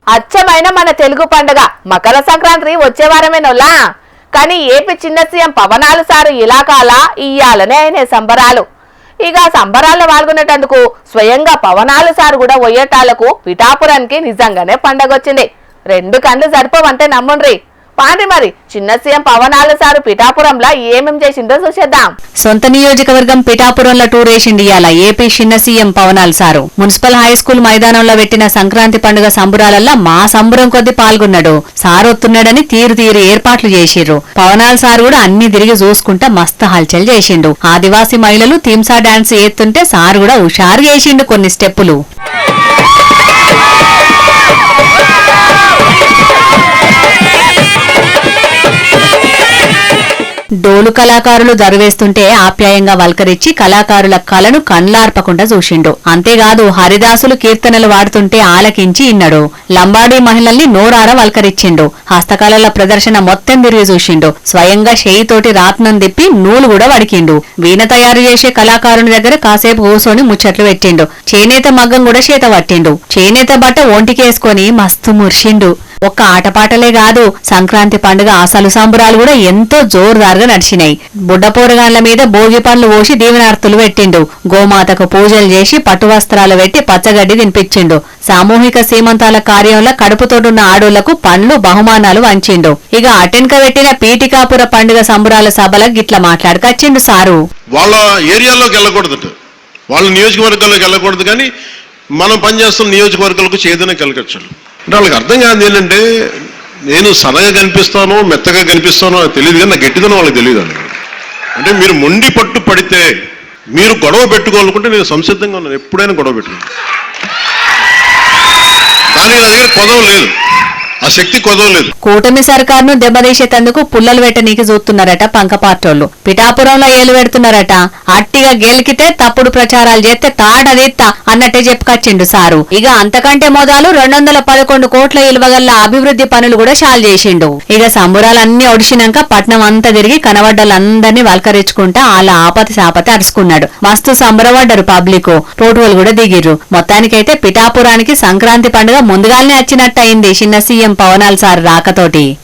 అచ్చమైన మన తెలుగు పండుగ మకర సంక్రాంతి వచ్చే వారమేనోలా. కానీ ఏపీ చిన్న సీఎం పవనాలు సారు ఇలాకాలా ఇయ్యాలనే ఆయన సంబరాలు. ఇక సంబరాల్లో పాల్గొనేటందుకు స్వయంగా పవనాలు సారు కూడా ఒయ్యేటాలకు పిఠాపురానికి నిజంగానే పండగ వచ్చింది. 2 కళ్ళు సరిపోవంటే నమ్ముండ్రి. పాండ్రి మరి చిన్న సీఎం పవనాలు సారు పిఠాపురంలో ఏమేం చేసిందో చూసేద్దాం. సొంత నియోజకవర్గం పిఠాపురంలో టూర్ వేసిండి ఇయాల ఏపీ చిన్న సీఎం పవనాలు సారు. మున్సిపల్ హై స్కూల్ మైదానంలో పెట్టిన సంక్రాంతి పండుగ సంబురాలల్లో మా సంబరం కొద్ది పాల్గొన్నాడు. సారు వస్తున్నాడని తీరు ఏర్పాట్లు చేసిర్రు. పవనాలు సారు కూడా అన్ని తిరిగి చూసుకుంటా మస్తు హల్చల్ చేసిండు. ఆదివాసీ మహిళలు థీమ్సా డాన్స్ చేస్తుంటే సారు కూడా హుషారు చేసిండు కొన్ని స్టెప్పులు. డోలు కళాకారులు దరువేస్తుంటే ఆప్యాయంగా వల్కరించి కళాకారుల కళను కండ్లార్పకుండా చూసిండు. అంతేకాదు హరిదాసులు కీర్తనలు వాడుతుంటే ఆలకించి ఇన్నడు. లంబాడీ మహిళల్ని నోరార వల్కరించిండు. హస్తకళల ప్రదర్శన మొత్తం తిరిగి చూసిండు. స్వయంగా చేయితోటి రాత్నం తిప్పి నూలు కూడా వడికిండు. వీణ తయారు చేసే కళాకారుని దగ్గర కాసేపు కూసోని ముచ్చట్లు పెట్టిండు. చేనేత మగ్గం కూడా చేత పట్టిండు. చేనేత బట్ట ఒంటికేసుకొని మస్తు ముర్షిండు. ఒక్క ఆటపాటలే కాదు సంక్రాంతి పండుగ అసలు సంబరాలు కూడా ఎంతో జోరుదారుగా నడిచినాయి. బుడ్డపోరగాళ్ల మీద భోగి పండ్లు పోసి దీవెనార్తులు పెట్టిండు. గోమాతకు పూజలు చేసి పట్టు వస్త్రాలు పెట్టి పచ్చగడ్డి తినిపించిండు. సామూహిక సీమంతాల కార్యంలో కడుపుతోటున్న ఆడోళ్లకు పండ్లు బహుమానాలు వంచిండు. ఇక అటెన్క పెట్టిన పీఠికాపుర పండుగ సంబరాల సభలకు గిట్లా మాట్లాడుకొచ్చిండు సారు. వాళ్ళ ఏరియాలోకి వెళ్ళకూడదు, వాళ్ళ నియోజకవర్గాల్లోకి వెళ్ళకూడదు, కానీ మనం పనిచేస్తున్న నియోజకవర్గాలకు చేదనే కలిగొచ్చాడు. అంటే వాళ్ళకి అర్థం కాదు ఏంటంటే నేను సన్నగా కనిపిస్తానో మెత్తగా కనిపిస్తానో తెలియదు, కానీ నా గట్టిదనం వాళ్ళకి తెలియదు అండి. అంటే మీరు మొండి పట్టు పడితే మీరు గొడవ పెట్టుకోవాలనుకుంటే నేను సంసిద్ధంగా ఉన్నాను, ఎప్పుడైనా గొడవ పెట్టుకున్నాను. కానీ నా దగ్గర కొదవ లేదు, ఆ శక్తి కొదవలేదు. కూటమి సర్కారును దెబ్బతీసేందుకు పుల్లలు పెట్టనీకి చూస్తున్నారట పంకపార్టోళ్లు. పిఠాపురంలో ఏలు పెడుతున్నారట. అట్టిగా గెలికితే తప్పుడు ప్రచారాలు చేస్తే తాటదీత్తా అన్నట్టే చెప్పుకొచ్చిండు సారు. ఇక అంతకంటే మొదలు 211 కోట్ల ఇలువగల్ల అభివృద్ధి పనులు కూడా చాలు చేసిండు. ఇక సంబురాలన్నీ ఒడిచినాక పట్నం అంతా తిరిగి కనబడ్డలందరినీ వల్కరించుకుంటా వాళ్ళ ఆపతి సాపతి అరుచుకున్నాడు. మస్తు సంబరపడ్డారు పబ్లిక్. ఫోటోలు కూడా దిగిర్రు. మొత్తానికైతే పిఠాపురానికి సంక్రాంతి పండుగ ముందుగానే వచ్చినట్టయింది చిన్న సీఎం పవనాలు సార్ రాకతోటి.